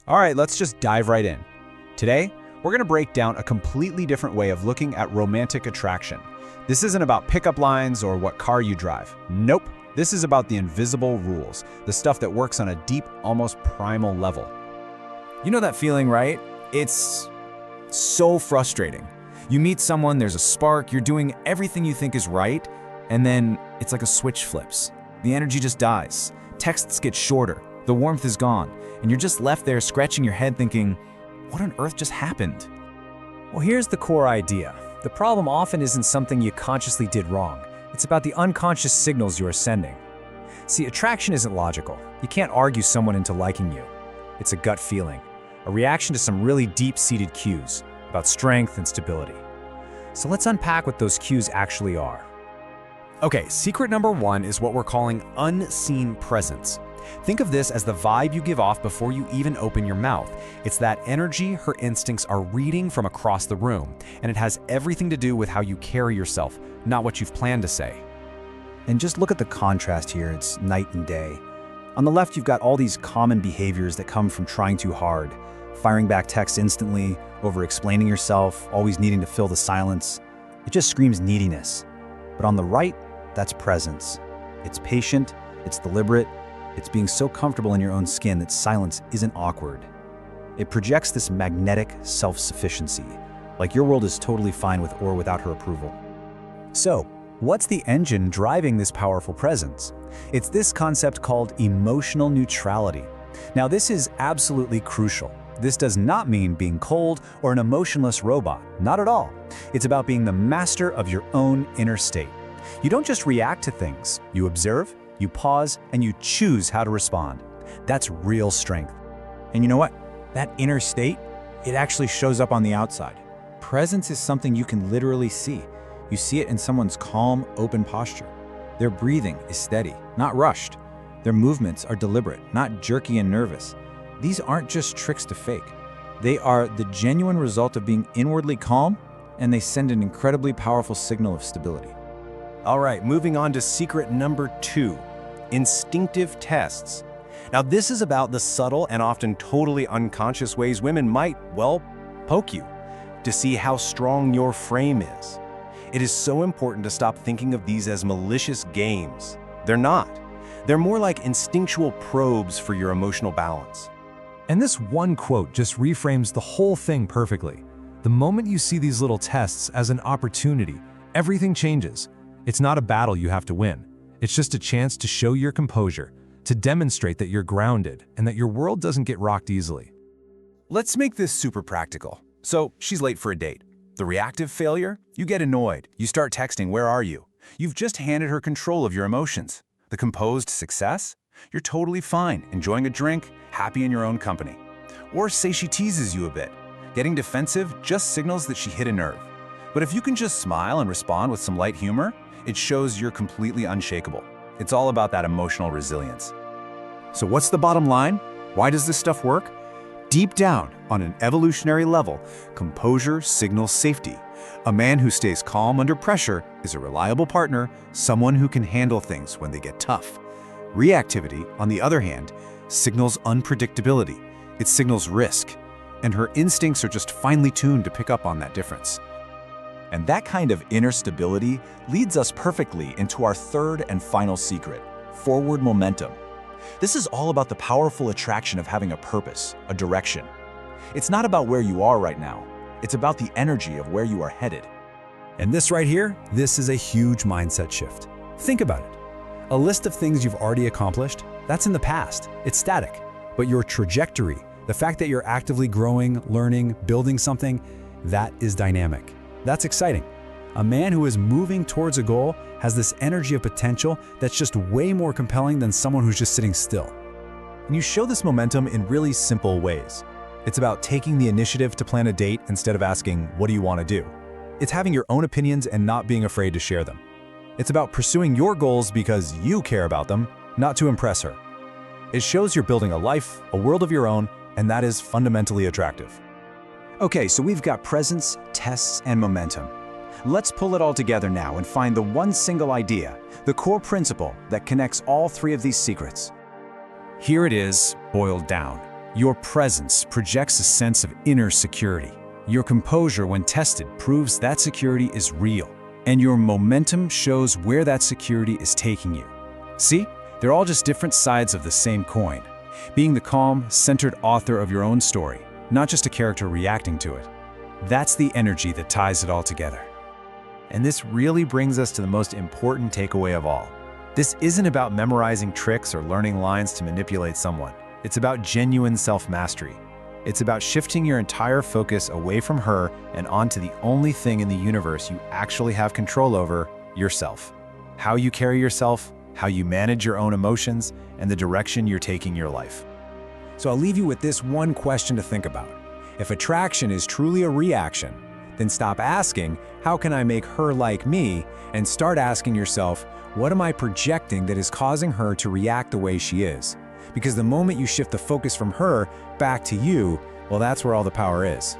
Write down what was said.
All right, let's just dive right in. Today, we're going to break down a completely different way of looking at romantic attraction. This isn't about pickup lines or what car you drive. Nope. This is about the invisible rules, the stuff that works on a deep, almost primal level. You know that feeling, right? It's so frustrating. You meet someone, there's a spark, you're doing everything you think is right, and then it's like a switch flips. The energy just dies. Texts get shorter, the warmth is gone, and you're just left there scratching your head thinking, what on earth just happened? Well, here's the core idea. The problem often isn't something you consciously did wrong. It's about the unconscious signals you are sending. See, attraction isn't logical. You can't argue someone into liking you. It's a gut feeling, a reaction to some really deep-seated cues about strength and stability. So let's unpack what those cues actually are. Okay, secret number one is what we're calling unseen presence. Think of this as the vibe you give off before you even open your mouth. It's that energy her instincts are reading from across the room, and it has everything to do with how you carry yourself, not what you've planned to say. And just look at the contrast here, it's night and day. On the left, you've got all these common behaviors that come from trying too hard, firing back texts instantly, over-explaining yourself, always needing to fill the silence. It just screams neediness. But on the right, that's presence. It's patient, it's deliberate, it's being so comfortable in your own skin that silence isn't awkward. It projects this magnetic self-sufficiency, like your world is totally fine with or without her approval. So, what's the engine driving this powerful presence? It's this concept called emotional neutrality. Now, this is absolutely crucial. This does not mean being cold or an emotionless robot, not at all. It's about being the master of your own inner state. You don't just react to things, you observe, you pause, and you choose how to respond. That's real strength. And you know what? That inner state, it actually shows up on the outside. Presence is something you can literally see. You see it in someone's calm, open posture. Their breathing is steady, not rushed. Their movements are deliberate, not jerky and nervous. These aren't just tricks to fake. They are the genuine result of being inwardly calm, and they send an incredibly powerful signal of stability. All right, moving on to secret number two, instinctive tests. Now, this is about the subtle and often totally unconscious ways women might, well, poke you to see how strong your frame is. It is so important to stop thinking of these as malicious games. They're not. They're more like instinctual probes for your emotional balance. And this one quote just reframes the whole thing perfectly. The moment you see these little tests as an opportunity, everything changes. It's not a battle you have to win. It's just a chance to show your composure, to demonstrate that you're grounded and that your world doesn't get rocked easily. Let's make this super practical. So, she's late for a date. The reactive failure? You get annoyed. You start texting, "Where are you?" You've just handed her control of your emotions. The composed success? You're totally fine, enjoying a drink, happy in your own company. Or say she teases you a bit. Getting defensive just signals that she hit a nerve. But if you can just smile and respond with some light humor, it shows you're completely unshakable. It's all about that emotional resilience. So what's the bottom line? Why does this stuff work? Deep down, on an evolutionary level, composure signals safety. A man who stays calm under pressure is a reliable partner, someone who can handle things when they get tough. Reactivity, on the other hand, signals unpredictability. It signals risk, and her instincts are just finely tuned to pick up on that difference. And that kind of inner stability leads us perfectly into our third and final secret, forward momentum. This is all about the powerful attraction of having a purpose, a direction. It's not about where you are right now. It's about the energy of where you are headed. And this right here, this is a huge mindset shift. Think about it. A list of things you've already accomplished, that's in the past. It's static. But your trajectory, the fact that you're actively growing, learning, building something, that is dynamic. That's exciting. A man who is moving towards a goal has this energy of potential that's just way more compelling than someone who's just sitting still. And you show this momentum in really simple ways. It's about taking the initiative to plan a date instead of asking, "What do you want to do?" It's having your own opinions and not being afraid to share them. It's about pursuing your goals because you care about them, not to impress her. It shows you're building a life, a world of your own, and that is fundamentally attractive. Okay, so we've got presence, tests, and momentum. Let's pull it all together now and find the one single idea, the core principle that connects all three of these secrets. Here it is, boiled down. Your presence projects a sense of inner security. Your composure, when tested, proves that security is real. And your momentum shows where that security is taking you. See? They're all just different sides of the same coin. Being the calm, centered author of your own story, not just a character reacting to it. That's the energy that ties it all together. And this really brings us to the most important takeaway of all. This isn't about memorizing tricks or learning lines to manipulate someone. It's about genuine self-mastery. It's about shifting your entire focus away from her and onto the only thing in the universe you actually have control over, yourself. How you carry yourself, how you manage your own emotions, and the direction you're taking your life. So I'll leave you with this one question to think about. If attraction is truly a reaction, then stop asking, how can I make her like me? And start asking yourself, what am I projecting that is causing her to react the way she is? Because the moment you shift the focus from her back to you, well, that's where all the power is.